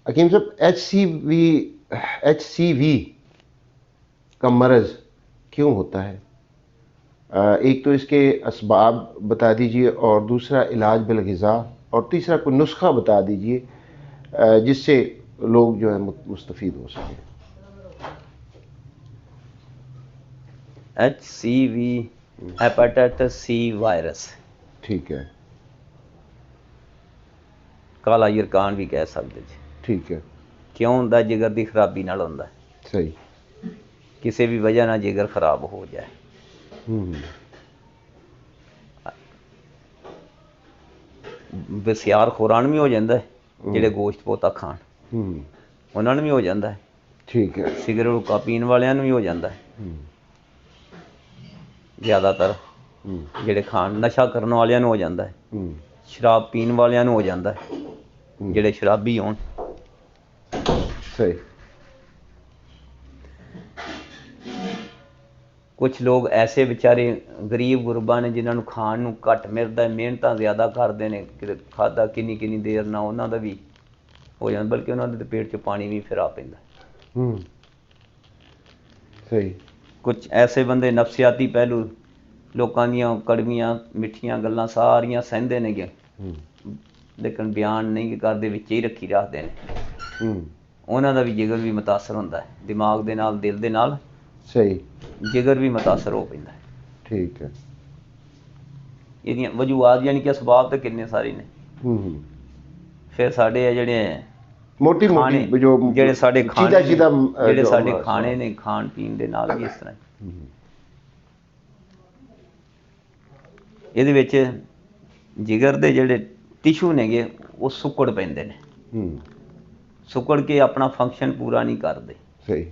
हकीम साहब, HCV का मर्ज़ क्यों होता है? एक तो इसके असबाब बता दीजिए, और दूसरा इलाज बिलग़िज़ा, और तीसरा कोई नुस्खा बता दीजिए जिससे लोग जो है मुस्तफ़ीद हो सकें। HCV हेपेटाइटिस सी वायरस, ठीक है, काला यरकान भी कह सकते जी। ठीक है, क्यों होंदा? जिगर की खराबी नाल होंदा। सही। किसी भी वजह नाल जिगर खराब हो जाए, बसियार खोरां भी हो जाता है, ਜਿਹੜੇ ਗੋਸ਼ਤ ਪੋਤਾ ਖਾਣ ਉਹਨਾਂ ਨੂੰ ਵੀ ਹੋ ਜਾਂਦਾ ਹੈ। ठीक है, ਸਿਗਰਟ ਹੁੱਕਾ ਪੀਣ ਵਾਲਿਆਂ ਨੂੰ ਵੀ ਹੋ ਜਾਂਦਾ ਹੈ। ਜ਼ਿਆਦਾਤਰ ਜਿਹੜੇ ਖਾਣ ਨਸ਼ਾ ਕਰਨ ਵਾਲਿਆਂ ਨੂੰ ਹੋ ਜਾਂਦਾ ਹੈ। ਸ਼ਰਾਬ ਪੀਣ ਵਾਲਿਆਂ ਨੂੰ ਹੋ ਜਾਂਦਾ ਹੈ, ਜਿਹੜੇ ਸ਼ਰਾਬੀ ਹੋਣ। सही। ਕੁਛ ਲੋਕ ਐਸੇ ਵਿਚਾਰੇ ਗਰੀਬ ਗੁਰਬਾਂ ਨੇ ਜਿਨ੍ਹਾਂ ਨੂੰ ਖਾਣ ਨੂੰ ਘੱਟ ਮਿਲਦਾ, ਮਿਹਨਤਾਂ ਜ਼ਿਆਦਾ ਕਰਦੇ ਨੇ, ਕਿਤੇ ਖਾਧਾ ਕਿੰਨੀ ਕਿੰਨੀ ਦੇਰ ਨਾਲ ਉਹਨਾਂ ਦਾ ਵੀ ਹੋ ਜਾਂਦਾ, ਬਲਕਿ ਉਹਨਾਂ ਦੇ ਪੇਟ 'ਚ ਪਾਣੀ ਵੀ ਫਿਰ ਆ ਪੈਂਦਾ। ਸਹੀ। ਕੁਛ ਐਸੇ ਬੰਦੇ ਨਫਸਿਆਤੀ ਪਹਿਲੂ, ਲੋਕਾਂ ਦੀਆਂ ਕੜਵੀਆਂ ਮਿੱਠੀਆਂ ਗੱਲਾਂ ਸਾਰੀਆਂ ਸਹਿੰਦੇ ਨੇਗੇ, ਲੇਕਿਨ ਬਿਆਨ ਨਹੀਂ ਕਰਦੇ, ਵਿੱਚ ਹੀ ਰੱਖੀ ਰੱਖਦੇ ਨੇ। ਉਹਨਾਂ ਦਾ ਵੀ ਜਿਗਰ ਵੀ ਮੁਤਾਸਰ ਹੁੰਦਾ ਹੈ, ਦਿਮਾਗ ਦੇ ਨਾਲ, ਦਿਲ ਦੇ ਨਾਲ। ਸਹੀ। ਜਿਗਰ ਵੀ ਮੁਤਾਸਰ ਹੋ ਪੈਂਦਾ। ਠੀਕ ਹੈ। ਇਹਦੀਆਂ ਵਜੂਹਾਤ ਯਾਨੀ ਕਿ ਅਸਬਾਬ ਤਾਂ ਕਿੰਨੇ ਸਾਰੇ ਨੇ। ਫਿਰ ਸਾਡੇ ਆ ਜਿਹੜੇ ਮੋਟੀ ਖਾਣੇ, ਜਿਹੜੇ ਸਾਡੇ ਖਾਣੇ, ਜਿਹੜੇ ਸਾਡੇ ਖਾਣੇ ਨੇ, ਖਾਣ ਪੀਣ ਦੇ ਨਾਲ ਵੀ ਇਸ ਤਰ੍ਹਾਂ। ਇਹਦੇ ਵਿੱਚ ਜਿਗਰ ਦੇ ਜਿਹੜੇ ਟਿਸ਼ੂ ਨੇਗੇ ਉਹ ਸੁੱਕੜ ਪੈਂਦੇ ਨੇ, ਸੁੱਕੜ ਕੇ ਆਪਣਾ ਫੰਕਸ਼ਨ ਪੂਰਾ ਨਹੀਂ ਕਰਦੇ। ਸਹੀ।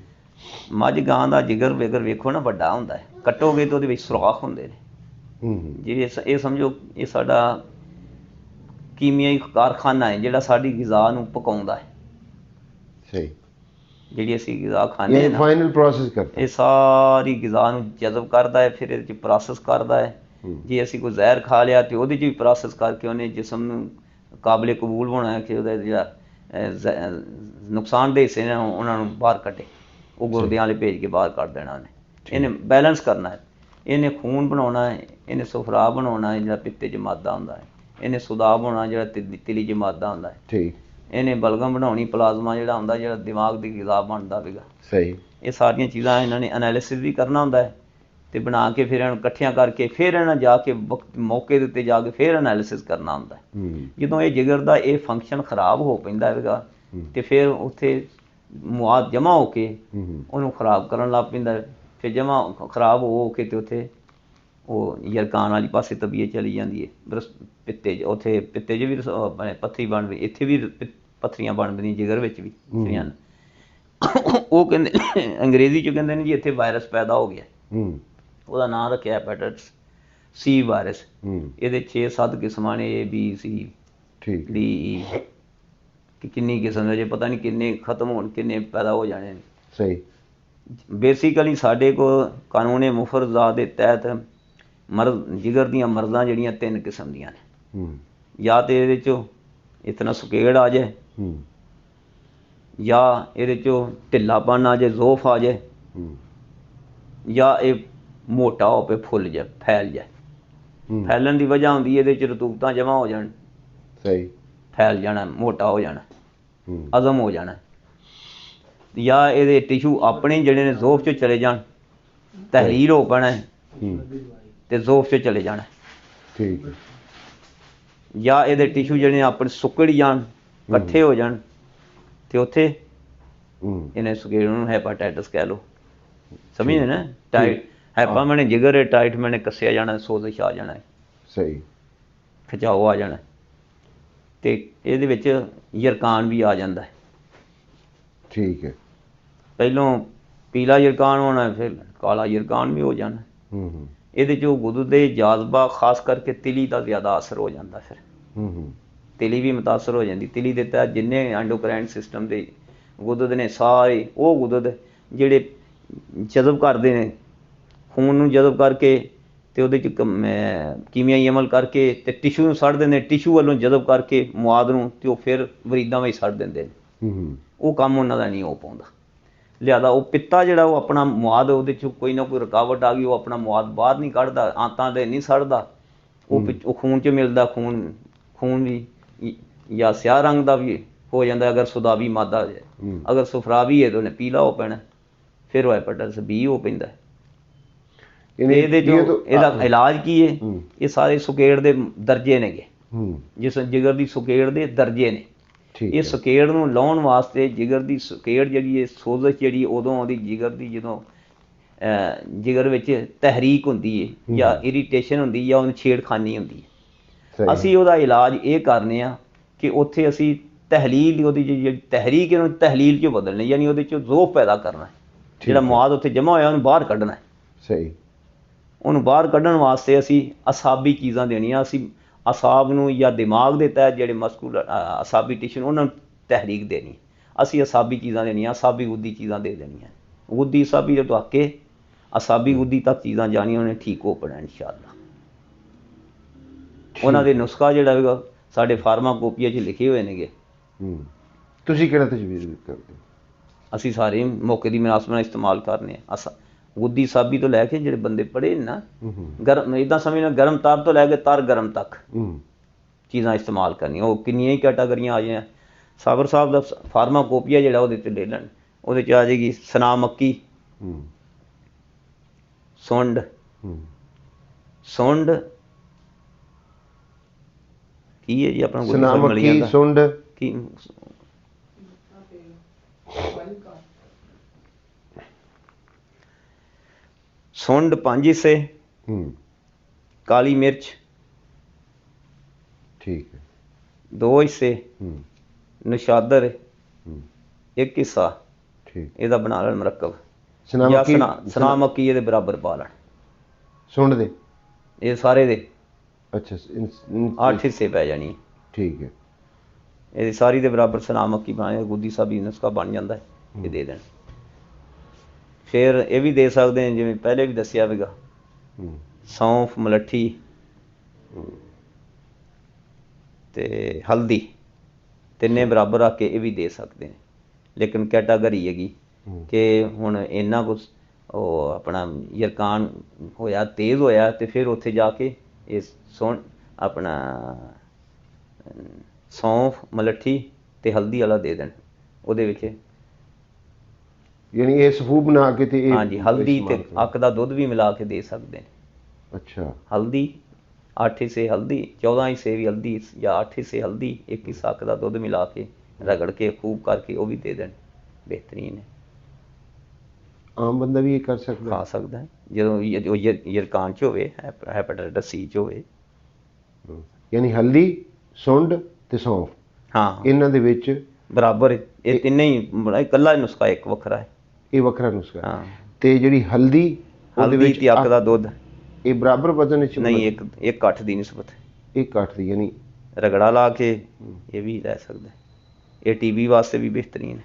ਮੱਝ ਗਾਂ ਦਾ ਜਿਗਰ ਵੇਗਰ ਵੇਖੋ ਨਾ, ਵੱਡਾ ਹੁੰਦਾ ਹੈ, ਕੱਟੋਗੇ ਤਾਂ ਉਹਦੇ ਵਿੱਚ ਸੁਰਾਖ ਹੁੰਦੇ ਨੇ। ਜਿਵੇਂ ਇਹ ਸਮਝੋ ਇਹ ਸਾਡਾ ਕੀਮਿਆਈ ਕਾਰਖਾਨਾ ਹੈ ਜਿਹੜਾ ਸਾਡੀ ਗਿਜ਼ਾ ਨੂੰ ਪਕਾਉਂਦਾ ਹੈ। ਸਹੀ। ਜਿਹੜੀ ਅਸੀਂ ਗਿਜ਼ਾ ਖਾਂਦੇ ਹਾਂ, ਫਾਈਨਲ ਪ੍ਰੋਸੈਸ ਕਰਦਾ, ਇਹ ਸਾਰੀ ਗਿਜ਼ਾ ਨੂੰ ਜਜ਼ਬ ਕਰਦਾ ਹੈ, ਫਿਰ ਇਹਦੇ 'ਚ ਪ੍ਰੋਸੈਸ ਕਰਦਾ ਹੈ। ਜੇ ਅਸੀਂ ਕੋਈ ਜ਼ਹਿਰ ਖਾ ਲਿਆ ਤਾਂ ਉਹਦੇ 'ਚ ਵੀ ਪ੍ਰੋਸੈਸ ਕਰਕੇ ਉਹਨੇ ਜਿਸਮ ਨੂੰ ਕਾਬਲੇ ਕਬੂਲ ਬਣਾਇਆ ਕਿ ਉਹਦਾ ਜਿਹੜਾ ਨੁਕਸਾਨਦੇਹ ਹਿੱਸੇ ਨੇ ਉਹਨਾਂ ਨੂੰ ਬਾਹਰ ਕੱਢੇ, ਉਹ ਗੁਰਦਿਆਂ ਵਾਲੇ ਭੇਜ ਕੇ ਬਾਹਰ ਕੱਢ ਦੇਣਾ ਉਹਨੇ। ਇਹਨੇ ਬੈਲੈਂਸ ਕਰਨਾ ਹੈ, ਇਹਨੇ ਖੂਨ ਬਣਾਉਣਾ ਹੈ, ਇਹਨੇ ਸੁਫਰਾ ਬਣਾਉਣਾ ਹੈ ਜਿਹੜਾ ਪਿੱਤੇ 'ਚ ਮਾਦਾ ਹੁੰਦਾ ਹੈ, ਇਹਨੇ ਸੁਦਾਬ ਹੋਣਾ ਜਿਹੜਾ ਤਿਲੀ 'ਚ ਮਾਦਾ ਹੁੰਦਾ ਹੈ, ਠੀਕ। ਇਹਨੇ ਬਲਗਮ ਬਣਾਉਣੀ, ਪਲਾਜ਼ਮਾ ਜਿਹੜਾ ਹੁੰਦਾ ਜਿਹੜਾ ਦਿਮਾਗ ਦੀ ਗਿਜ਼ਾ ਬਣਦਾ ਪਵੇਗਾ। ਸਹੀ। ਇਹ ਸਾਰੀਆਂ ਚੀਜ਼ਾਂ ਇਹਨਾਂ ਨੇ ਐਨਾਲਿਸਿਸ ਵੀ ਕਰਨਾ ਹੁੰਦਾ ਹੈ, ਅਤੇ ਬਣਾ ਕੇ ਫਿਰ ਇਹਨਾਂ ਨੂੰ ਇਕੱਠੀਆਂ ਕਰਕੇ ਫਿਰ ਇਹਨਾਂ ਜਾ ਕੇ ਵਕਤ ਮੌਕੇ ਦੇ ਉੱਤੇ ਜਾ ਕੇ ਫਿਰ ਐਨਾਲਿਸਿਸ ਕਰਨਾ ਹੁੰਦਾ ਹੈ। ਜਦੋਂ ਇਹ ਜਿਗਰ ਦਾ ਇਹ ਫੰਕਸ਼ਨ ਖਰਾਬ ਹੋ ਪੈਂਦਾ ਹੈਗਾ ਅਤੇ ਫਿਰ ਉੱਥੇ ਮੁਆਦ ਜਮ੍ਹਾਂ ਹੋ ਕੇ ਉਹਨੂੰ ਖਰਾਬ ਕਰਨ ਲੱਗ ਪੈਂਦਾ। ਫਿਰ ਜਮ੍ਹਾਂ ਖਰਾਬ ਹੋ ਕੇ ਅਤੇ ਉੱਥੇ ਉਹ ਯਰਕਾਨ ਵਾਲੀ ਪਾਸੇ ਤਬੀਅਤ ਚਲੀ ਜਾਂਦੀ ਹੈ। ਪਿੱਤੇ 'ਚ, ਉੱਥੇ ਪਿੱਤੇ 'ਚ ਵੀ ਪੱਥਰੀ ਬਣ ਪਈ, ਇੱਥੇ ਵੀ ਪੱਥਰੀਆਂ ਬਣ ਪੈਂਦੀਆਂ ਜਿਗਰ ਵਿੱਚ ਵੀ। ਉਹ ਕਹਿੰਦੇ, ਅੰਗਰੇਜ਼ੀ 'ਚ ਕਹਿੰਦੇ ਨੇ ਜੀ ਇੱਥੇ ਵਾਇਰਸ ਪੈਦਾ ਹੋ ਗਿਆ, ਉਹਦਾ ਨਾਂ ਰੱਖਿਆ ਹੈਪੇਟਾਈਟਸ ਸੀ ਵਾਇਰਸ। ਇਹਦੇ 6-7 ਕਿਸਮਾਂ ਨੇ, A B C D E, ਕਿ ਕਿੰਨੀ ਕਿਸਮ ਦੇ, ਜੇ ਪਤਾ ਨਹੀਂ ਕਿੰਨੇ ਖਤਮ ਹੋਣ, ਕਿੰਨੇ ਪੈਦਾ ਹੋ ਜਾਣੇ ਨੇ। ਸਹੀ। ਬੇਸਿਕਲੀ ਸਾਡੇ ਕੋਲ ਕਾਨੂੰਨ ਮੁਫਰਜ਼ਾਤ ਦੇ ਤਹਿਤ ਮਰਜ਼, ਜਿਗਰ ਦੀਆਂ ਮਰਜ਼ਾਂ ਜਿਹੜੀਆਂ 3 ਕਿਸਮ ਦੀਆਂ ਨੇ। ਜਾਂ ਤਾਂ ਇਹਦੇ 'ਚੋਂ ਇਤਨਾ ਸੁਕੇੜ ਆ ਜਾਏ, ਜਾਂ ਇਹਦੇ 'ਚੋਂ ਢਿੱਲਾਪਨ ਆ ਜਾਏ, ਜ਼ੋਫ ਆ ਜਾਏ, ਜਾਂ ਇਹ ਮੋਟਾ ਹੋ ਕੇ ਫੁੱਲ ਜਾਏ, ਫੈਲ ਜਾਏ। ਫੈਲਣ ਦੀ ਵਜ੍ਹਾ ਹੁੰਦੀ ਇਹਦੇ 'ਚ ਰਤੂਬਤਾਂ ਜਮ੍ਹਾਂ ਹੋ ਜਾਣ। ਸਹੀ। ਫੈਲ ਜਾਣਾ, ਮੋਟਾ ਹੋ ਜਾਣਾ, ਅਜ਼ਮ ਹੋ ਜਾਣਾ। ਜਾਂ ਇਹਦੇ ਟਿਸ਼ੂ ਆਪਣੇ ਜਿਹੜੇ ਨੇ ਜ਼ੋਫ 'ਚ ਚਲੇ ਜਾਣ, ਤਹਿਰੀਰ ਹੋ ਪੈਣਾ ਅਤੇ ਜ਼ੋਫ 'ਚ ਚਲੇ ਜਾਣਾ। ਠੀਕ ਹੈ। ਜਾਂ ਇਹਦੇ ਟਿਸ਼ੂ ਜਿਹੜੇ ਨੇ ਆਪਣੇ ਸੁੱਕੜ ਜਾਣ, ਇਕੱਠੇ ਹੋ ਜਾਣ, ਅਤੇ ਉੱਥੇ ਇਹਨੇ ਸੁਕੇੜ ਨੂੰ ਹੈਪਾਟਾਈਟਸ ਕਹਿ ਲਓ। ਸਮਝਦੇ ਨਾ? ਟਾਈਟ ਹੈਪਾ ਮੈਨੇ ਜਿਗਰ ਹੈ, ਟਾਈਟ ਮੈਨੇ ਕੱਸਿਆ ਜਾਣਾ, ਸੋਜ਼ਿਸ਼ ਆ ਜਾਣਾ। ਸਹੀ। ਖਿਚਾਓ ਆ ਜਾਣਾ, ਅਤੇ ਇਹਦੇ ਵਿੱਚ ਯਰਕਾਨ ਵੀ ਆ ਜਾਂਦਾ ਹੈ। ਠੀਕ ਹੈ। ਪਹਿਲੋਂ ਪੀਲਾ ਯਰਕਾਨ ਹੋਣਾ, ਫਿਰ ਕਾਲਾ ਯਰਕਾਨ ਵੀ ਹੋ ਜਾਣਾ। ਇਹਦੇ 'ਚ ਗੁਦਦ ਦੇ ਜਾਜ਼ਬਾ, ਖਾਸ ਕਰਕੇ ਤਿਲੀ ਦਾ ਜ਼ਿਆਦਾ ਅਸਰ ਹੋ ਜਾਂਦਾ। ਫਿਰ ਤਿਲੀ ਵੀ ਮੁਤਾਸਰ ਹੋ ਜਾਂਦੀ। ਤਿਲੀ ਦੇ ਤਹਿਤ ਜਿੰਨੇ ਐਂਡੋਕਰਾਈਨ ਸਿਸਟਮ ਦੇ ਗੁਦਦ ਨੇ, ਸਾਰੇ ਉਹ ਗੁਦਦ ਜਿਹੜੇ ਜਜ਼ਬ ਕਰਦੇ ਨੇ ਖੂਨ ਨੂੰ, ਜਜ਼ਬ ਕਰਕੇ ਅਤੇ ਉਹਦੇ 'ਚ ਕੀਮਿਆਈ ਅਮਲ ਕਰਕੇ ਅਤੇ ਟਿਸ਼ੂ ਨੂੰ ਸੱਟ ਦਿੰਦੇ, ਟਿਸ਼ੂ ਵੱਲੋਂ ਜਜ਼ਬ ਕਰਕੇ ਮੁਆਦ ਨੂੰ, ਅਤੇ ਉਹ ਫਿਰ ਮਰੀਦਾਂ ਵਿੱਚ ਸੱਟ ਦਿੰਦੇ ਨੇ। ਉਹ ਕੰਮ ਉਹਨਾਂ ਦਾ ਨਹੀਂ ਹੋ ਪਾਉਂਦਾ। ਲਿਆਦਾ ਉਹ ਪਿੱਤਾ ਜਿਹੜਾ ਉਹ ਆਪਣਾ ਮੁਆਦ ਉਹਦੇ 'ਚ ਕੋਈ ਨਾ ਕੋਈ ਰੁਕਾਵਟ ਆ ਗਈ, ਉਹ ਆਪਣਾ ਮੁਆਦ ਬਾਹਰ ਨਹੀਂ ਕੱਢਦਾ, ਆਂਤਾਂ ਦੇ ਨਹੀਂ ਸੜਦਾ, ਉਹ ਖੂਨ 'ਚ ਮਿਲਦਾ, ਖੂਨ ਵੀ ਜਾਂ ਸਿਆਹ ਰੰਗ ਦਾ ਵੀ ਹੋ ਜਾਂਦਾ ਅਗਰ ਸੁਦਾਵੀ ਮਾਦਾ ਹੈ, ਅਗਰ ਸੁਫਰਾਵੀ ਹੈ ਤਾਂ ਉਹਨੇ ਪੀਲਾ ਹੋ ਪੈਣਾ, ਫਿਰ ਉਹ ਹੈਪੇਟਾਈਟਸ B ਹੋ ਪੈਂਦਾ। ਇਹਦੇ 'ਚੋਂ ਇਹਦਾ ਇਲਾਜ ਕੀ ਹੈ? ਇਹ ਸਾਰੇ ਸੁਕੇੜ ਦੇ ਦਰਜੇ ਨੇਗੇ, ਜਿਸ ਜਿਗਰ ਦੀ ਸੁਕੇੜ ਦੇ ਦਰਜੇ ਨੇ। ਇਹ ਸੁਕੇੜ ਨੂੰ ਲਾਉਣ ਵਾਸਤੇ ਜਿਗਰ ਦੀ ਸੁਕੇੜ ਜਿਹੜੀ ਹੈ, ਸੋਜ਼ਸ਼ ਜਿਹੜੀ ਉਦੋਂ ਆਉਂਦੀ ਜਿਗਰ ਦੀ, ਜਦੋਂ ਜਿਗਰ ਵਿੱਚ ਤਹਿਰੀਕ ਹੁੰਦੀ ਹੈ ਜਾਂ ਇਰੀਟੇਸ਼ਨ ਹੁੰਦੀ ਜਾਂ ਉਹਨੂੰ ਛੇੜਖਾਨੀ ਹੁੰਦੀ ਹੈ। ਅਸੀਂ ਉਹਦਾ ਇਲਾਜ ਇਹ ਕਰਨੇ ਆ ਕਿ ਉੱਥੇ ਅਸੀਂ ਤਹਿਲੀਲ, ਉਹਦੀ ਜਿਹੜੀ ਤਹਿਰੀਕ ਇਹਨੂੰ ਤਹਿਲੀਲ 'ਚ ਬਦਲਣੀ, ਯਾਨੀ ਉਹਦੇ 'ਚੋਂ ਜ਼ੋਫ ਪੈਦਾ ਕਰਨਾ, ਜਿਹੜਾ ਮੁਆਦ ਉੱਥੇ ਜਮ੍ਹਾਂ ਹੋਇਆ ਉਹਨੂੰ ਬਾਹਰ ਕੱਢਣਾ। ਸਹੀ। ਉਹਨੂੰ ਬਾਹਰ ਕੱਢਣ ਵਾਸਤੇ ਅਸੀਂ ਅਸਾਬੀ ਚੀਜ਼ਾਂ ਦੇਣੀਆਂ। ਅਸੀਂ ਅਸਾਬ ਨੂੰ ਜਾਂ ਦਿਮਾਗ ਦੇ ਤਹਿਤ ਜਿਹੜੇ ਮਸਕੂਲਰ ਅਸਾਬੀ ਟਿਸ਼ੂ ਉਹਨਾਂ ਨੂੰ ਤਹਿਰੀਕ ਦੇਣੀ। ਅਸੀਂ ਅਸਾਬੀ ਚੀਜ਼ਾਂ ਦੇਣੀਆਂ, ਅਸਾਬੀ ਗੁੱਦੀ ਚੀਜ਼ਾਂ ਦੇ ਦੇਣੀਆਂ। ਗੁੱਦੀ ਅਸਾਬੀ ਤੋਂ ਅੱਕ ਕੇ ਅਸਾਬੀ ਗੁੱਦੀ ਤੱਕ ਚੀਜ਼ਾਂ ਜਾਣੀਆਂ, ਉਹਨੇ ਠੀਕ ਹੋ ਪੈਣਾ ਇਨਸ਼ਾਅੱਲਾ। ਉਹਨਾਂ ਦੇ ਨੁਸਖਾ ਜਿਹੜਾ ਹੈਗਾ ਸਾਡੇ ਫਾਰਮਾਕੋਪੀਆ 'ਚ ਲਿਖੇ ਹੋਏ ਨੇਗੇ। ਤੁਸੀਂ ਕਿਹੜਾ ਤਜਵੀਜ਼ ਕਰਦੇ? ਅਸੀਂ ਸਾਰੇ ਮੌਕੇ ਦੀ ਮੁਨਾਸਬਤ ਨਾਲ ਇਸਤੇਮਾਲ ਕਰਨੇ ਆ। ਗੁੱਦੀ ਸਾਬੀ ਤੋਂ ਲੈ ਕੇ ਜਿਹੜੇ ਬੰਦੇ ਪੜ੍ਹੇ ਨਾ, ਗਰਮ ਇੱਦਾਂ ਸਮਝਣਾ, ਗਰਮ ਤਾਰ ਤੋਂ ਲੈ ਕੇ ਤਾਰ ਗਰਮ ਤੱਕ ਚੀਜ਼ਾਂ ਇਸਤੇਮਾਲ ਕਰਨੀਆਂ। ਉਹ ਕਿੰਨੀਆਂ ਹੀ ਕੈਟਾਗਰੀਆਂ ਆ ਜਾਈਆਂ। ਸਾਬਰ ਸਾਹਿਬ ਦਾ ਫਾਰਮਾਕੋਪੀਆ ਜਿਹੜਾ ਉਹਦੇ 'ਤੇ ਲੈ ਲੈਣ, ਉਹਦੇ 'ਚ ਆ ਜਾਏਗੀ ਸਨਾ ਮੱਕੀ, ਸੁੰਡ ਕੀ ਹੈ ਜੀ ਆਪਣਾ ਸਨਾ ਮੱਕੀ, ਸੁੰਡ ਕੀ, ਸੁੰਡ 5 ਹਿੱਸੇ, ਕਾਲੀ ਮਿਰਚ ਠੀਕ ਹੈ 2 ਹਿੱਸੇ, ਨਸ਼ਾਦਰ 1 ਹਿੱਸਾ, ਠੀਕ, ਇਹਦਾ ਬਣਾ ਲੈਣ ਮਰਕਬ। ਸਨਾ ਮੱਕੀ ਇਹਦੇ ਬਰਾਬਰ ਪਾ ਲੈਣ, ਸੁੰਡ ਦੇ ਇਹ ਸਾਰੇ ਦੇ ਅੱਛਾ 8 ਹਿੱਸੇ ਪੈ ਜਾਣੀ। ਠੀਕ ਹੈ। ਇਹਦੀ ਸਾਰੀ ਦੇ ਬਰਾਬਰ ਸਨਾ ਮੱਕੀ ਬਣਾ, ਗੁੱਦੀ ਸਾਬੀ ਨੁਸਖਾ ਬਣ ਜਾਂਦਾ ਹੈ, ਇਹ ਦੇ ਦੇਣ। ਫਿਰ ਇਹ ਵੀ ਦੇ ਸਕਦੇ ਨੇ ਜਿਵੇਂ ਪਹਿਲੇ ਵੀ ਦੱਸਿਆ ਸੀਗਾ, ਸੌਂਫ, ਮਲੱਠੀ ਤੇ ਹਲਦੀ ਤਿੰਨੇ ਬਰਾਬਰ ਰੱਖ ਕੇ ਇਹ ਵੀ ਦੇ ਸਕਦੇ ਨੇ। ਲੇਕਿਨ ਕੈਟਾਗਰੀ ਹੈਗੀ ਕਿ ਹੁਣ ਇੰਨਾ ਕੁਛ ਉਹ ਆਪਣਾ ਯਰਕਾਨ ਹੋਇਆ, ਤੇਜ਼ ਹੋਇਆ, ਤੇ ਫਿਰ ਉੱਥੇ ਜਾ ਕੇ ਇਹ ਆਪਣਾ ਸੌਂਫ, ਮਲੱਠੀ ਤੇ ਹਲਦੀ ਵਾਲਾ ਦੇ ਦੇਣ। ਉਹਦੇ ਵਿੱਚ ਯਾਨੀ ਇਹ ਸਫੂ ਬਣਾ ਕੇ ਤੇ ਇਹ ਹਾਂਜੀ ਹਲਦੀ ਤੇ ਅੱਕ ਦਾ ਦੁੱਧ ਵੀ ਮਿਲਾ ਕੇ ਦੇ ਸਕਦੇ ਨੇ। ਅੱਛਾ। ਹਲਦੀ 8 ਹਿੱਸੇ ਹਲਦੀ, 14 ਹਿੱਸੇ ਵੀ ਹਲਦੀ ਜਾਂ 8 ਹਿੱਸੇ ਹਲਦੀ, 1 ਹਿੱਸਾ ਅੱਕ ਦਾ ਦੁੱਧ ਮਿਲਾ ਕੇ ਰਗੜ ਕੇ ਖੂਬ ਕਰਕੇ ਉਹ ਵੀ ਦੇ ਦੇਣ, ਬਿਹਤਰੀਨ ਹੈ। ਆਮ ਬੰਦਾ ਵੀ ਇਹ ਕਰ ਸਕਦਾ, ਖਾ ਸਕਦਾ ਜਦੋਂ ਯਰਕਾਨ 'ਚ ਹੋਵੇ, ਹੈਪੇਟਾਈਟਸ C 'ਚ ਹੋਵੇ। ਯਾਨੀ ਹਲਦੀ, ਸੁੰਡ ਤੇ ਸੌਂਫ, ਹਾਂ ਇਹਨਾਂ ਦੇ ਵਿੱਚ ਬਰਾਬਰ ਇਹ ਤਿੰਨੇ ਹੀ, ਇਕੱਲਾ ਨੁਸਖਾ ਇੱਕ ਵੱਖਰਾ ਹੈ, ਇਹ ਵੱਖਰਾ ਨੁਸਖਾ। ਹਾਂ। ਤੇ ਜਿਹੜੀ ਹਲਦੀ ਤੇ ਅੱਕ ਦਾ ਦੁੱਧ ਇਹ ਬਰਾਬਰ ਵਜ਼ਨ ਵਿੱਚ ਨਹੀਂ, ਇੱਕ 8 ਦੀ ਨਿਸਬਤ, 1/8 ਦੀ, ਯਾਨੀ ਰਗੜਾ ਲਾ ਕੇ ਇਹ ਵੀ ਲੈ ਸਕਦਾ। ਇਹ TB ਵਾਸਤੇ ਵੀ ਬਿਹਤਰੀਨ ਹੈ।